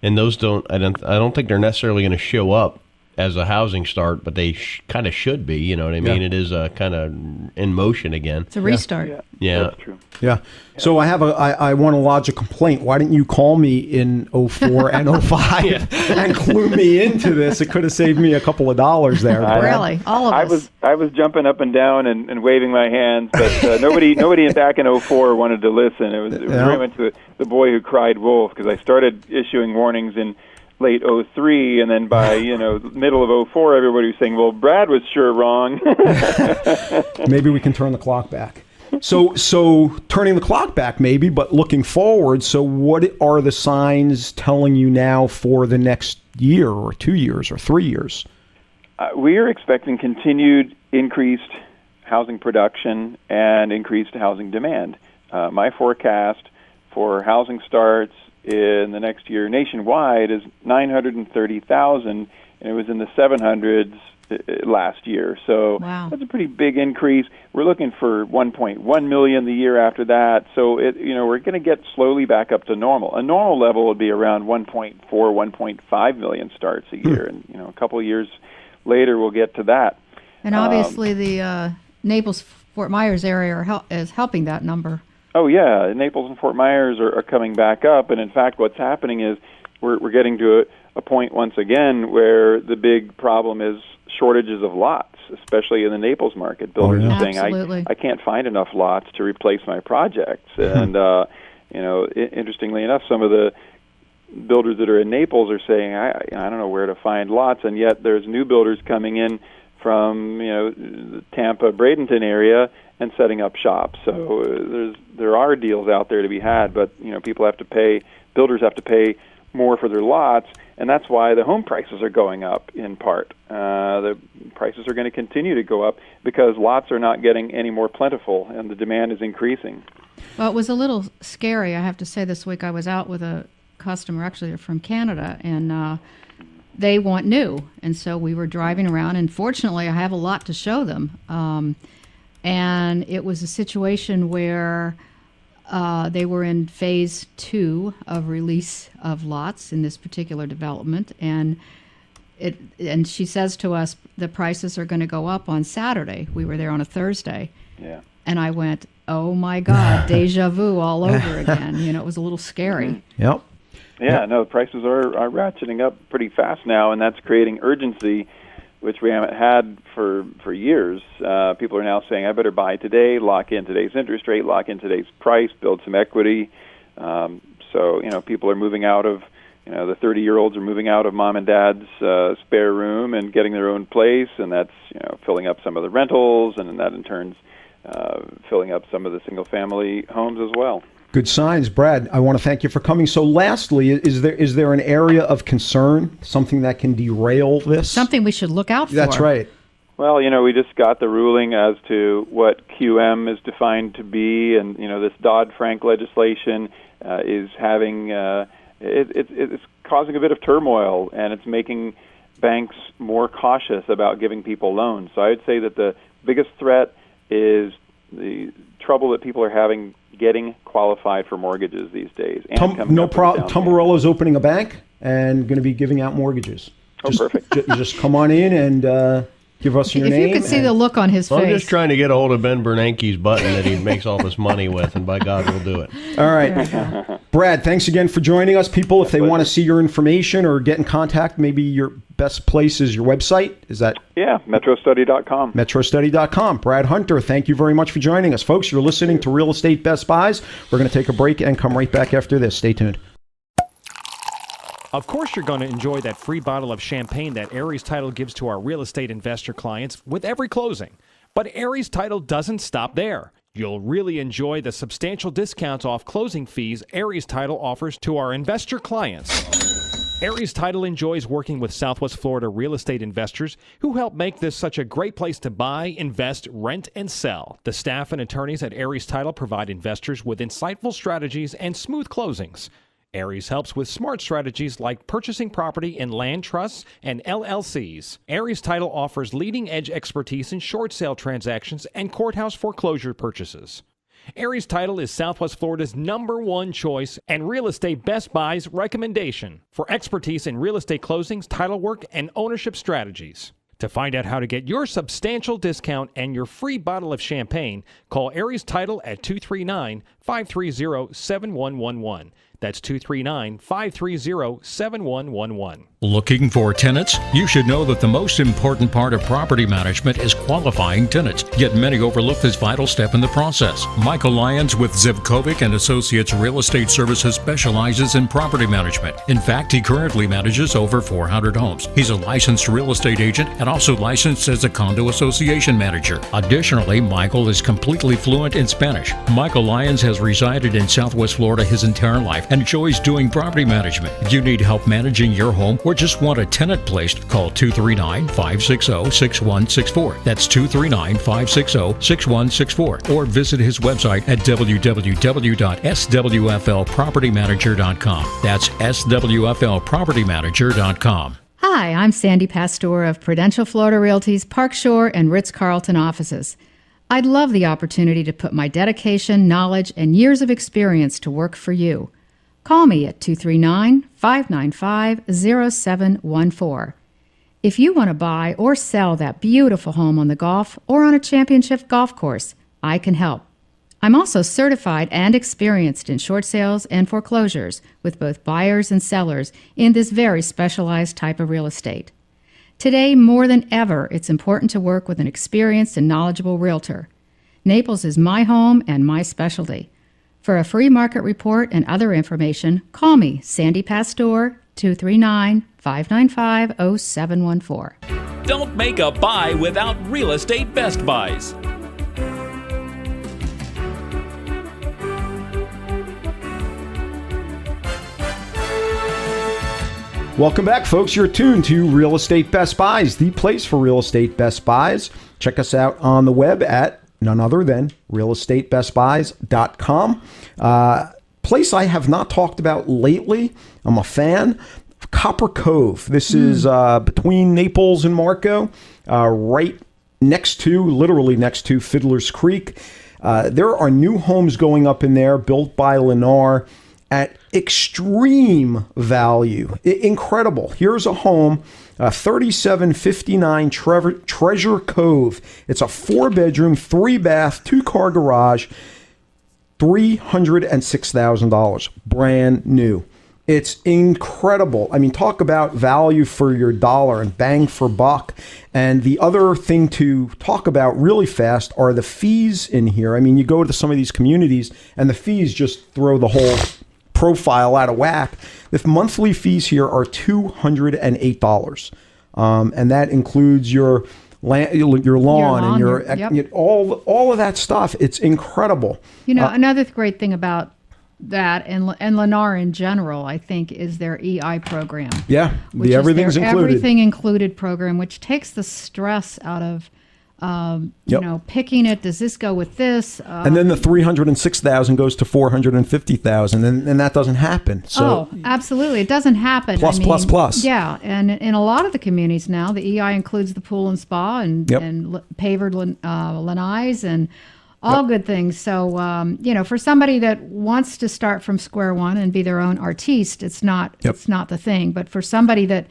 And those I don't think they're necessarily going to show up as a housing start, but they kind of should be. You know what I mean? Yeah. It is kind of in motion again. It's a restart. Yeah. That's true. Yeah. So I want to lodge a complaint. Why didn't you call me in 04 and 05 and clue me into this? It could have saved me a couple of dollars there. Really, all of us. I was jumping up and down and waving my hands, but nobody back in 04 wanted to listen. It was very much the boy who cried wolf, because I started issuing warnings in late 03, and then by middle of 04, everybody was saying, "Well, Brad was sure wrong." Maybe we can turn the clock back. So turning the clock back maybe, but looking forward, so what are the signs telling you now for the next year or 2 years or 3 years? We are expecting continued increased housing production and increased housing demand. My forecast for housing starts in the next year nationwide is 930,000, and it was in the 700s last year. So that's a pretty big increase. We're looking for 1.1 million the year after that. So we're going to get slowly back up to normal. A normal level would be around 1.4, 1.5 million starts a year, and a couple of years later we'll get to that. And obviously the Naples-Fort Myers area is helping that number. Oh yeah, Naples and Fort Myers are coming back up, and in fact, what's happening is we're getting to a point once again where the big problem is shortages of lots, especially in the Naples market. Builders are saying, I can't find enough lots to replace my projects. And, interestingly enough, some of the builders that are in Naples are saying, I don't know where to find lots, and yet there's new builders coming in from the Tampa, Bradenton area, and setting up shop. So there are deals out there to be had, but builders have to pay more for their lots, and that's why the home prices are going up in part. The prices are going to continue to go up because lots are not getting any more plentiful, and the demand is increasing. Well, it was a little scary, I have to say. This week I was out with a customer, actually they're from Canada, and they want new. And so we were driving around, and fortunately I have a lot to show them. And it was a situation where they were in phase 2 of release of lots in this particular development. And she says to us, the prices are going to go up on Saturday. We were there on a Thursday. Yeah. And I went, oh my God, deja vu all over again. It was a little scary. Yep. Yeah, no, prices are ratcheting up pretty fast now, and that's creating urgency, which we haven't had for years. People are now saying, I better buy today, lock in today's interest rate, lock in today's price, build some equity. So, people are moving out of, the 30-year-olds are moving out of mom and dad's spare room and getting their own place, and that's, filling up some of the rentals, and that in turn filling up some of the single-family homes as well. Good signs. Brad, I want to thank you for coming. So lastly, is there an area of concern, something that can derail this? Something we should look out for. That's right. Well, we just got the ruling as to what QM is defined to be, and, this Dodd-Frank legislation is having, it's causing a bit of turmoil, and it's making banks more cautious about giving people loans. So I would say that the biggest threat is the trouble that people are having getting qualified for mortgages these days. No problem. Tumbarello's opening a bank and going to be giving out mortgages. Perfect. Just come on in and give us your name. If you could see the look on his face. I'm just trying to get a hold of Ben Bernanke's button that he makes all this money with, and by God, we'll do it. All right. Brad, thanks again for joining us. People, if they want to see your information or get in contact, maybe your best place is your website. Is that? Yeah, metrostudy.com. Metrostudy.com. Brad Hunter, thank you very much for joining us. Folks, you're listening to Real Estate Best Buys. We're going to take a break and come right back after this. Stay tuned. Of course, you're going to enjoy that free bottle of champagne that Aries Title gives to our real estate investor clients with every closing. But Aries Title doesn't stop there. You'll really enjoy the substantial discounts off closing fees Aries Title offers to our investor clients. Aries Title enjoys working with Southwest Florida real estate investors who help make this such a great place to buy, invest, rent, and sell. The staff and attorneys at Aries Title provide investors with insightful strategies and smooth closings. Aries helps with smart strategies like purchasing property in land trusts and LLCs. Aries Title offers leading-edge expertise in short sale transactions and courthouse foreclosure purchases. Aries Title is Southwest Florida's #1 choice and Real Estate Best Buys recommendation for expertise in real estate closings, title work, and ownership strategies. To find out how to get your substantial discount and your free bottle of champagne, call Aries Title at 239-530-7111. That's 239-530-7111. Looking for tenants? You should know that the most important part of property management is qualifying tenants, yet many overlook this vital step in the process. Michael Lyons with Zivkovic and Associates Real Estate Services specializes in property management. In fact, he currently manages over 400 homes. He's a licensed real estate agent and also licensed as a condo association manager. Additionally, Michael is completely fluent in Spanish. Michael Lyons has resided in Southwest Florida his entire life and enjoys doing property management. If you need help managing your home or just want a tenant placed, call 239-560-6164. That's 239-560-6164. Or visit his website at www.swflpropertymanager.com. That's swflpropertymanager.com. Hi, I'm Sandy Pastor of Prudential Florida Realty's Park Shore and Ritz-Carlton offices. I'd love the opportunity to put my dedication, knowledge, and years of experience to work for you. Call me at 239-595-0714. If you want to buy or sell that beautiful home on the Gulf or on a championship golf course, I can help. I'm also certified and experienced in short sales and foreclosures with both buyers and sellers in this very specialized type of real estate. Today, more than ever, it's important to work with an experienced and knowledgeable realtor. Naples is my home and my specialty. For a free market report and other information, call me, Sandy Pastor, 239-595-0714. Don't make a buy without Real Estate Best Buys. Welcome back, folks. You're tuned to Real Estate Best Buys, the place for real estate best buys. Check us out on the web at none other than realestatebestbuys.com. Place I have not talked about lately. I'm a fan. Copper Cove. This is between Naples and Marco, right literally next to Fiddler's Creek. There are new homes going up in there built by Lennar at extreme value. Incredible. Here's a home, 3759 Treasure Cove. It's a 4-bedroom, 3-bath, 2-car garage, $306,000. Brand new. It's incredible. I mean, talk about value for your dollar and bang for buck. And the other thing to talk about really fast are the fees in here. I mean, you go to some of these communities and the fees just throw the whole profile out of whack. The monthly fees here are $208. And that includes your lawn and all of that stuff. It's incredible. You know, another great thing about that and Lennar in general, I think, is their EI program. Yeah, the everything's included. Everything included program, which takes the stress out of, you know, picking it. Does this go with this? And then the $306,000 goes to $450,000, and that doesn't happen. So absolutely, it doesn't happen. Plus. Yeah, and in a lot of the communities now, the EI includes the pool and spa and pavered lanais and all good things. So, you know, for somebody that wants to start from square one and be their own artiste, it's not the thing. But for somebody that,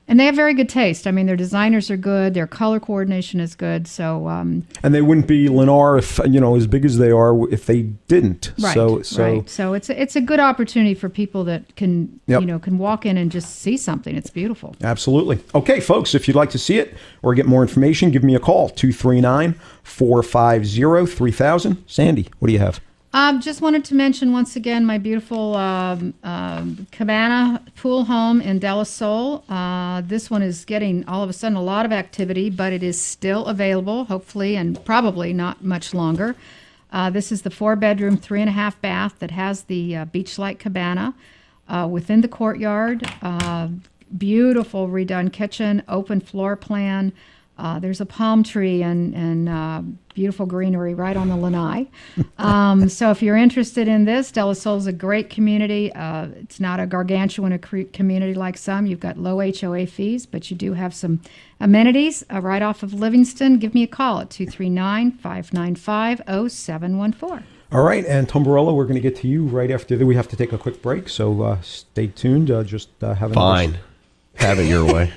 and they have very good taste. I mean, their designers are good. Their color coordination is good. So, and they wouldn't be Lennar if, you know, as big as they are if they didn't. Right. So it's a good opportunity for people that can, you know, can walk in and just see something. It's beautiful. Absolutely. Okay, folks, if you'd like to see it or get more information, give me a call, 239-450-3000. Sandy, what do you have? Just wanted to mention once again my beautiful cabana pool home in De La Soul. This one is getting all of a sudden a lot of activity, but it is still available, hopefully, and probably not much longer. This is the 4-bedroom, 3.5 bath that has the beachlight cabana within the courtyard. Beautiful redone kitchen, open floor plan. There's a palm tree and beautiful greenery right on the lanai. So if you're interested in this, De La Soul is a great community. It's not a gargantuan community like some. You've got low HOA fees, but you do have some amenities right off of Livingston. Give me a call at 239-595-0714. All right, and Tom Barella, we're going to get to you right after we have to take a quick break, so stay tuned. Fine. Have it your way.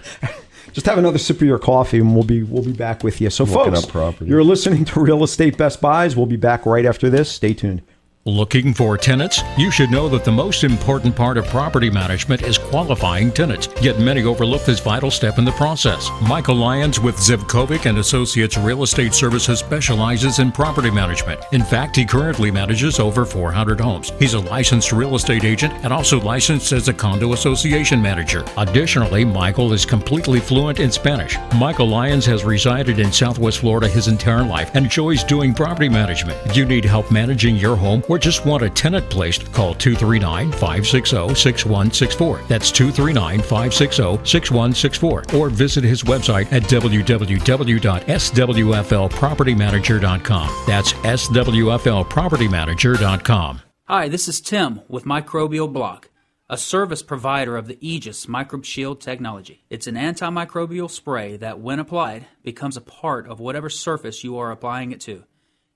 Just have another sip of your coffee, and we'll be back with you. So, folks, you're listening to Real Estate Best Buys. We'll be back right after this. Stay tuned. Looking for tenants? You should know that the most important part of property management is qualifying tenants, yet many overlook this vital step in the process. Michael Lyons with Zivkovic and Associates Real Estate Services specializes in property management. In fact, he currently manages over 400 homes. He's a licensed real estate agent and also licensed as a condo association manager. Additionally, Michael is completely fluent in Spanish. Michael Lyons has resided in Southwest Florida his entire life and enjoys doing property management. If you need help managing your home or just want a tenant placed, call 239-560-6164. That's 239-560-6164. Or visit his website at www.swflpropertymanager.com. That's swflpropertymanager.com. Hi, this is Tim with Microbial Block, a service provider of the Aegis Microbe Shield technology. It's an antimicrobial spray that, when applied, becomes a part of whatever surface you are applying it to.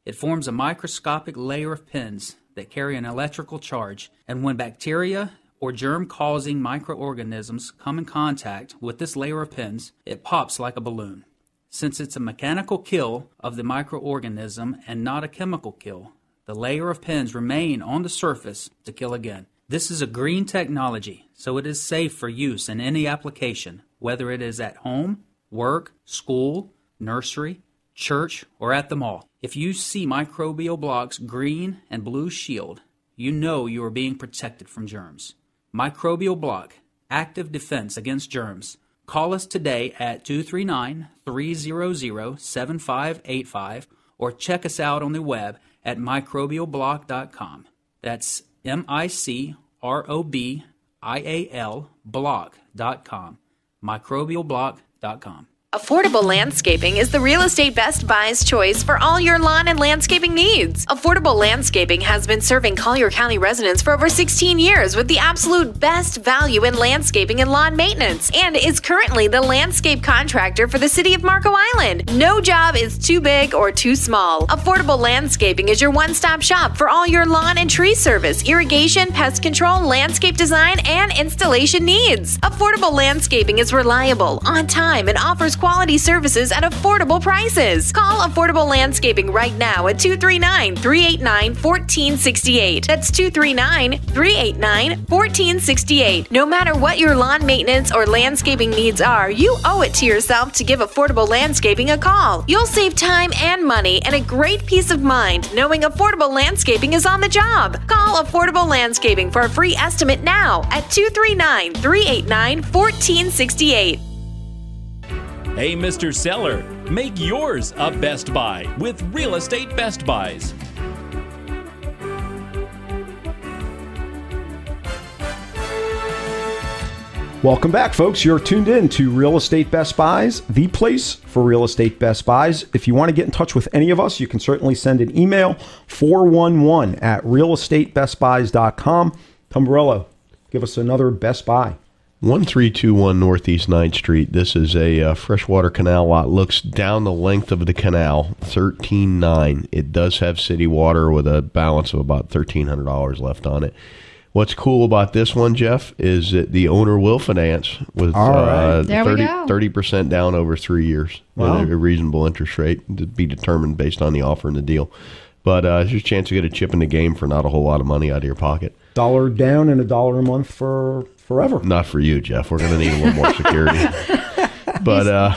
It forms a microscopic layer of pins that carry an electrical charge, and when bacteria or germ-causing microorganisms come in contact with this layer of pins, it pops like a balloon. Since it's a mechanical kill of the microorganism and not a chemical kill, the layer of pins remain on the surface to kill again. This is a green technology, so it is safe for use in any application, whether it is at home, work, school, nursery, church, or at the mall. If you see Microbial Block's green and blue shield, you know you are being protected from germs. Microbial Block, active defense against germs. Call us today at 239-300-7585 or check us out on the web at microbialblock.com. That's IALblog.com. Microbialblog.com. Affordable Landscaping is the real estate Best Buy's choice for all your lawn and landscaping needs. Affordable Landscaping has been serving Collier County residents for over 16 years with the absolute best value in landscaping and lawn maintenance, and is currently the landscape contractor for the city of Marco Island. No job is too big or too small. Affordable Landscaping is your one-stop shop for all your lawn and tree service, irrigation, pest control, landscape design, and installation needs. Affordable Landscaping is reliable, on time, and offers quality services at affordable prices. Call Affordable Landscaping right now at 239-389-1468. That's 239-389-1468. No matter what your lawn maintenance or landscaping needs are, you owe it to yourself to give Affordable Landscaping a call. You'll save time and money and a great peace of mind knowing Affordable Landscaping is on the job. Call Affordable Landscaping for a free estimate now at 239-389-1468. Hey, Mr. Seller, make yours a Best Buy with Real Estate Best Buys. Welcome back, folks. You're tuned in to Real Estate Best Buys, the place for Real Estate Best Buys. If you want to get in touch with any of us, you can certainly send an email, 411@realestatebestbuys.com. Tom Borello, give us another Best Buy. 1321 Northeast 9th Street. This is a freshwater canal lot. Looks down the length of the canal, 13.9. It does have city water with a balance of about $1,300 left on it. What's cool about this one, Jeff, is that the owner will finance with 30% down over 3 years. Wow. With a reasonable interest rate to be determined based on the offer and the deal. But there's a chance to get a chip in the game for not a whole lot of money out of your pocket. $1 down and $1 a month for forever. Not for you, Jeff. We're going to need a little more security. But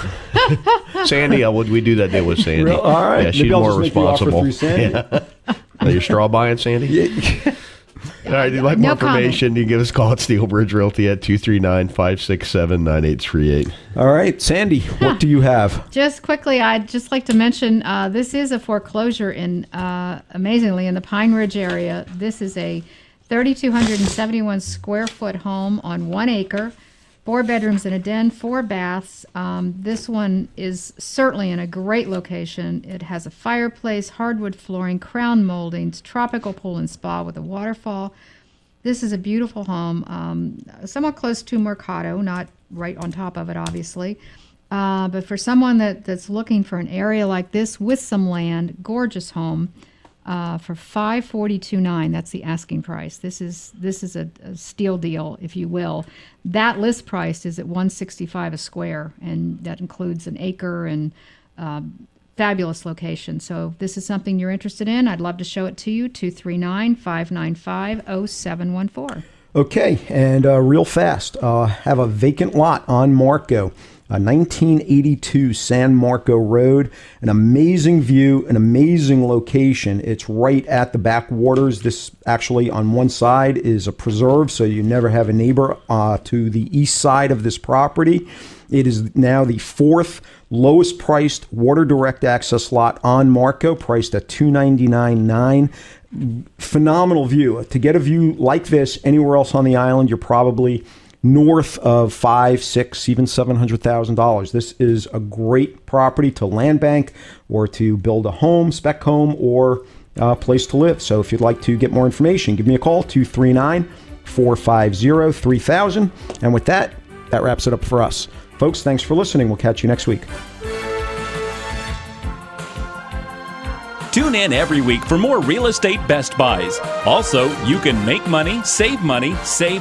Sandy, would we do that deal with Sandy? All right. Yeah, she's Maybe I'll more just make the offer responsible. through Sandy. Yeah. Are you straw buying, Sandy? Yeah. All right. If you'd like more information, you can give us a call at Steel Bridge Realty at 239-567-9838. All right. Sandy, what do you have? Just quickly, I'd just like to mention this is a foreclosure amazingly, in the Pine Ridge area. This is a 3,271 square foot home on 1 acre, 4 bedrooms and a den, 4 baths. This one is certainly in a great location. It has a fireplace, hardwood flooring, crown moldings, tropical pool and spa with a waterfall. This is a beautiful home, somewhat close to Mercado, not right on top of it, obviously. But for someone that's looking for an area like this with some land, gorgeous home. For $542,900, that's the asking price. This is a steal deal, if you will. That list price is at $165 a square, and that includes an acre and fabulous location. So if this is something you're interested in, I'd love to show it to you. 239-595-0714. Okay, and real fast, have a vacant lot on Marco. 1982 San Marco Road, an amazing view, an amazing location. It's right at the backwaters. This actually on one side is a preserve, so you never have a neighbor to the east side of this property. It is now the 4th lowest priced water direct access lot on Marco, priced at $299,900. Phenomenal view. To get a view like this anywhere else on the island, you're probably north of $500,000, $600,000, even $700,000. This is a great property to land bank or to build a home, spec home, or a place to live. So if you'd like to get more information, give me a call, 239-450-3000. And with that wraps it up for us. Folks, thanks for listening. We'll catch you next week. Tune in every week for more Real Estate Best Buys. Also, you can make money, save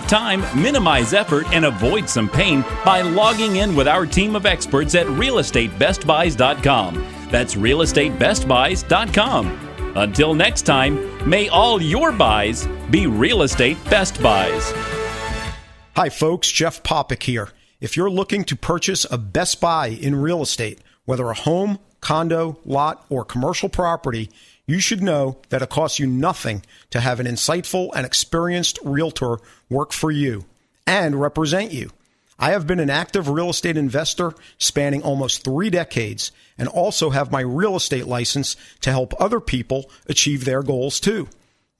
time, minimize effort, and avoid some pain by logging in with our team of experts at realestatebestbuys.com. That's realestatebestbuys.com. Until next time, may all your buys be Real Estate Best Buys. Hi, folks. Jeff Popick here. If you're looking to purchase a Best Buy in real estate, whether a home, condo, lot, or commercial property, you should know that it costs you nothing to have an insightful and experienced realtor work for you and represent you. I have been an active real estate investor spanning almost 3 decades and also have my real estate license to help other people achieve their goals too.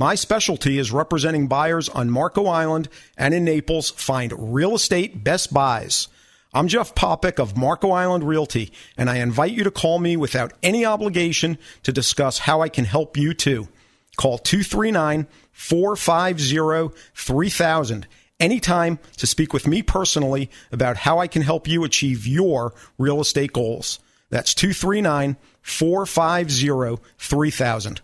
My specialty is representing buyers on Marco Island and in Naples. Find Real Estate Best Buys. I'm Jeff Popick of Marco Island Realty, and I invite you to call me without any obligation to discuss how I can help you too. Call 239-450-3000 anytime to speak with me personally about how I can help you achieve your real estate goals. That's 239-450-3000.